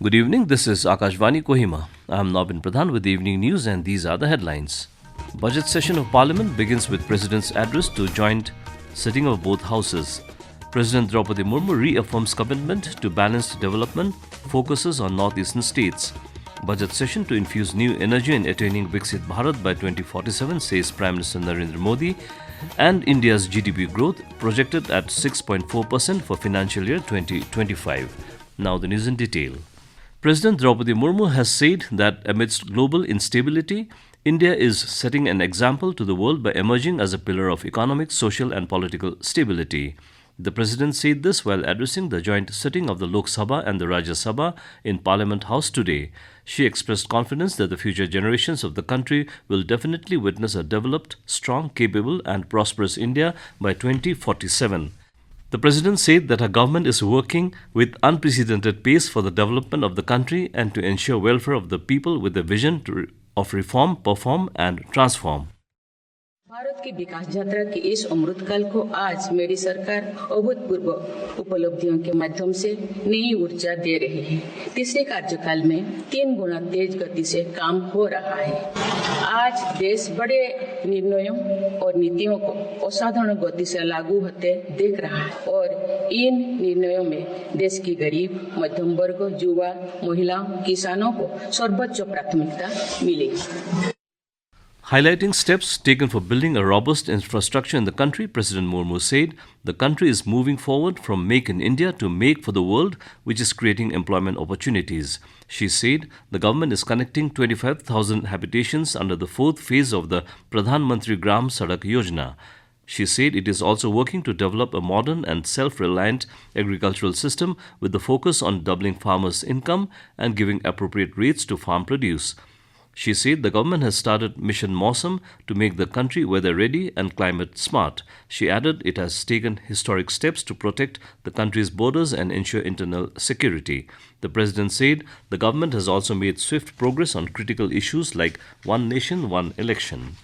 Good evening, this is Akashvani Kohima. I am Nobin Pradhan with the evening news and these are the headlines. Budget session of Parliament begins with President's address to joint sitting of both houses. President Droupadi Murmu reaffirms commitment to balanced development, focuses on Northeastern states. Budget session to infuse new energy in attaining Viksit Bharat by 2047, says Prime Minister Narendra Modi, and India's GDP growth projected at 6.4% for financial year 2025. Now the news in detail. President Droupadi Murmu has said that amidst global instability, India is setting an example to the world by emerging as a pillar of economic, social and political stability. The President said this while addressing the joint sitting of the Lok Sabha and the Rajya Sabha in Parliament House today. She expressed confidence that the future generations of the country will definitely witness a developed, strong, capable and prosperous India by 2047. The President said that her government is working with unprecedented pace for the development of the country and to ensure welfare of the people with a vision of reform, perform and transform. Bharat की विकास यात्रा की इस अमृतकाल को आज मेरी सरकार अभूतपूर्व उपलब्धियों के माध्यम से नई ऊर्जा दे रही है। तीसरे कार्यकाल में 3 गुना तेज गति से काम हो रहा है। आज देश बड़े निर्णयों और नीतियों को असाधारण गति से लागू होते देख रहा है और इन निर्णयों में देश की गरीब, मध्यम वर्ग, युवा, महिलाओं, किसानों को सर्वोच्च प्राथमिकता मिलेगी। Highlighting steps taken for building a robust infrastructure in the country, President Murmu said the country is moving forward from Make in India to Make for the World, which is creating employment opportunities. She said the government is connecting 25,000 habitations under the 4th phase of the Pradhan Mantri Gram Sadak Yojana. She said it is also working to develop a modern and self-reliant agricultural system with the focus on doubling farmers' income and giving appropriate rates to farm produce. She said the government has started Mission Mausam to make the country weather ready and climate smart. She added it has taken historic steps to protect the country's borders and ensure internal security. The President said the government has also made swift progress on critical issues like One Nation, One Election.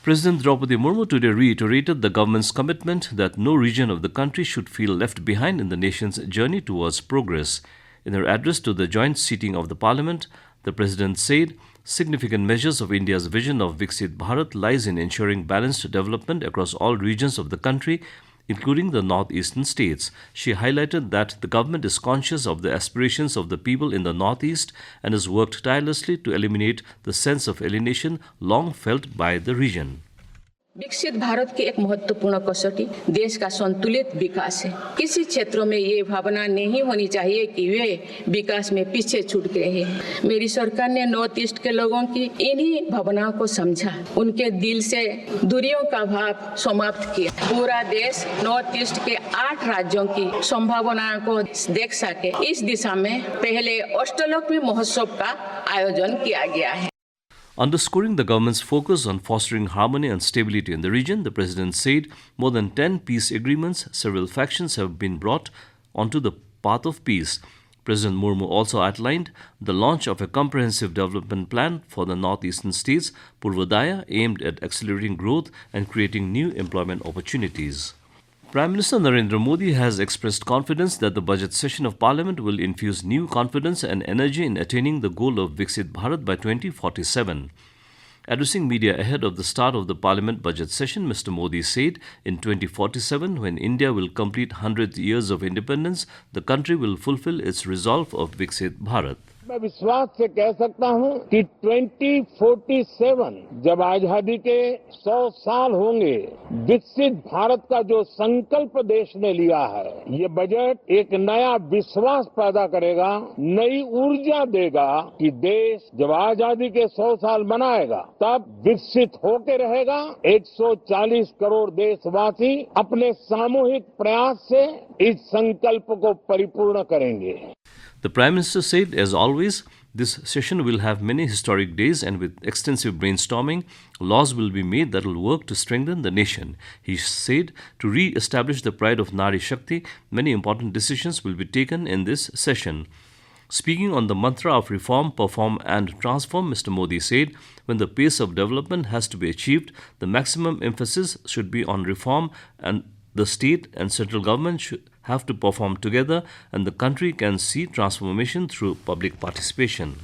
President Droupadi Murmu today reiterated the government's commitment that no region of the country should feel left behind in the nation's journey towards progress. In her address to the joint sitting of the Parliament, the President said significant measures of India's vision of Viksit Bharat lies in ensuring balanced development across all regions of the country, including the Northeastern states. She highlighted that the government is conscious of the aspirations of the people in the Northeast and has worked tirelessly to eliminate the sense of alienation long felt by the region. विकसित भारत की एक महत्वपूर्ण कसौटी देश का संतुलित विकास है। किसी क्षेत्रों में ये भावना नहीं होनी चाहिए कि वे विकास में पीछे छूट गए हैं। मेरी सरकार ने नॉर्थ ईस्ट के लोगों की इन्हीं भावनाओं को समझा, उनके दिल से दूरियों का भाव समाप्त किया। पूरा देश नॉर्थ ईस्ट के 8 राज्यों की संभावनाओं को देख सके, इस दिशा में पहले अष्टलक्ष्मी महोत्सव का आयोजन किया गया है। Underscoring the government's focus on fostering harmony and stability in the region, the President said more than 10 peace agreements, several factions have been brought onto the path of peace. President Murmu also outlined the launch of a comprehensive development plan for the northeastern states, Purvodaya, aimed at accelerating growth and creating new employment opportunities. Prime Minister Narendra Modi has expressed confidence that the budget session of Parliament will infuse new confidence and energy in attaining the goal of Viksit Bharat by 2047. Addressing media ahead of the start of the Parliament budget session, Mr. Modi said in 2047, when India will complete 100 years of independence, the country will fulfill its resolve of Viksit Bharat. मैं विश्वास से कह सकता हूं कि 2047 जब आजादी के 100 साल होंगे, विकसित भारत का जो संकल्प देश ने लिया है, ये बजट एक नया विश्वास पैदा करेगा, नई ऊर्जा देगा कि देश जब आजादी के 100 साल मनाएगा, तब विकसित होके रहेगा। 140 करोड़ देशवासी अपने सामूहिक प्रयास से इस संकल्प को परिपूर्ण करेंगे। The Prime Minister said, as always, this session will have many historic days and with extensive brainstorming, laws will be made that will work to strengthen the nation. He said, to re-establish the pride of Nari Shakti, many important decisions will be taken in this session. Speaking on the mantra of reform, perform and transform, Mr. Modi said, when the pace of development has to be achieved, the maximum emphasis should be on reform and The state and central government should have to perform together, and the country can see transformation through public participation.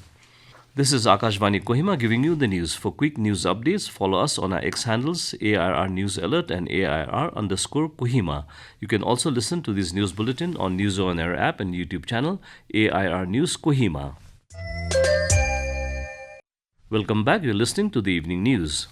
This is Akashvani Kohima giving you the news. For quick news updates, follow us on our X handles AIR News Alert and AIR_Kohima. You can also listen to this news bulletin on News On Air app and YouTube channel AIR News Kohima. Welcome back. You're listening to the evening news.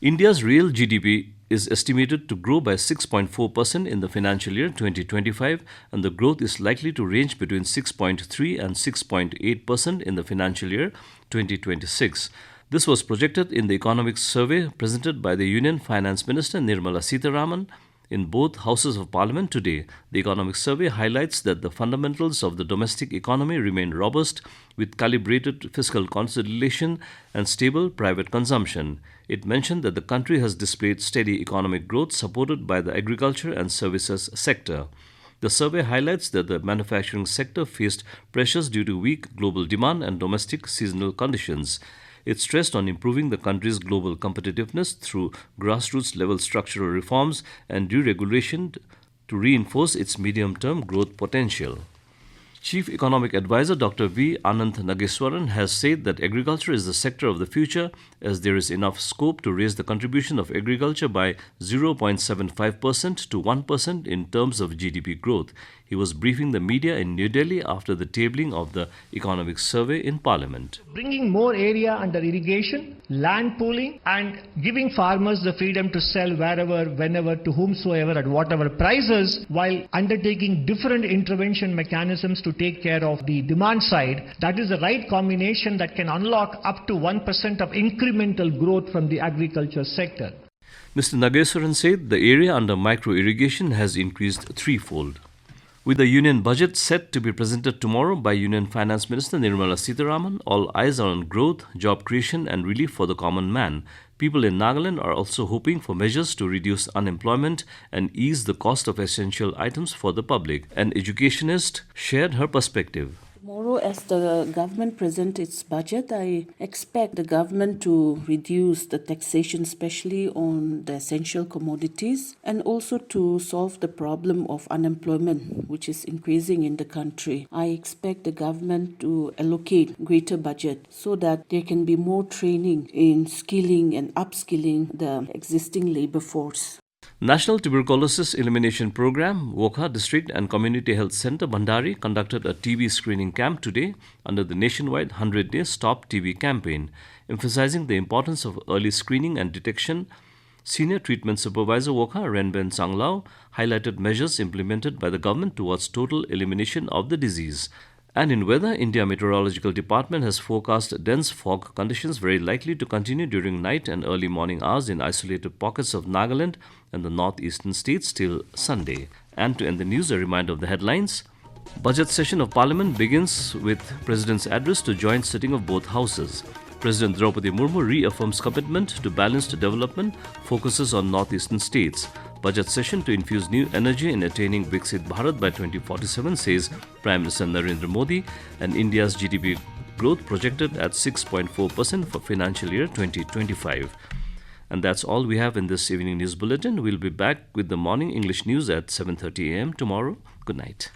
India's real GDP is estimated to grow by 6.4% in the financial year 2025, and the growth is likely to range between 6.3 and 6.8% in the financial year 2026. This was projected in the economic survey presented by the Union Finance Minister Nirmala Sitharaman in both houses of parliament today. The economic survey highlights that the fundamentals of the domestic economy remain robust, with calibrated fiscal consolidation and stable private consumption. It mentioned that the country has displayed steady economic growth supported by the agriculture and services sector. The survey highlights that the manufacturing sector faced pressures due to weak global demand and domestic seasonal conditions. It stressed on improving the country's global competitiveness through grassroots-level structural reforms and deregulation to reinforce its medium-term growth potential. Chief Economic Advisor Dr. V. Ananth Nageswaran has said that agriculture is the sector of the future, as there is enough scope to raise the contribution of agriculture by 0.75% to 1% in terms of GDP growth. He was briefing the media in New Delhi after the tabling of the economic survey in Parliament. Bringing more area under irrigation, land pooling, and giving farmers the freedom to sell wherever, whenever, to whomsoever, at whatever prices, while undertaking different intervention mechanisms to take care of the demand side. That is the right combination that can unlock up to 1% of incremental growth from the agriculture sector. Mr. Nageswaran said the area under micro-irrigation has increased threefold. With the union budget set to be presented tomorrow by Union Finance Minister Nirmala Sitharaman, all eyes are on growth, job creation and relief for the common man. People in Nagaland are also hoping for measures to reduce unemployment and ease the cost of essential items for the public. An educationist shared her perspective. Tomorrow, as the government presents its budget, I expect the government to reduce the taxation, especially on the essential commodities, and also to solve the problem of unemployment, which is increasing in the country. I expect the government to allocate greater budget so that there can be more training in skilling and upskilling the existing labor force. National Tuberculosis Elimination Program, Wokha District and Community Health Centre, Bhandari, conducted a TB screening camp today under the nationwide 100-day Stop TB campaign. Emphasizing the importance of early screening and detection, Senior Treatment Supervisor Wokha, Renben Sanglao, highlighted measures implemented by the government towards total elimination of the disease. And in weather, India Meteorological Department has forecast dense fog conditions very likely to continue during night and early morning hours in isolated pockets of Nagaland and the Northeastern states till Sunday. And to end the news, a reminder of the headlines. Budget session of Parliament begins with President's address to joint sitting of both houses. President Droupadi Murmu reaffirms commitment to balanced development, focuses on Northeastern states. Budget session to infuse new energy in attaining Viksit Bharat by 2047, says Prime Minister Narendra Modi, and India's GDP growth projected at 6.4% for financial year 2025. And that's all we have in this evening news bulletin. We'll be back with the morning English news at 7:30 a.m. tomorrow. Good night.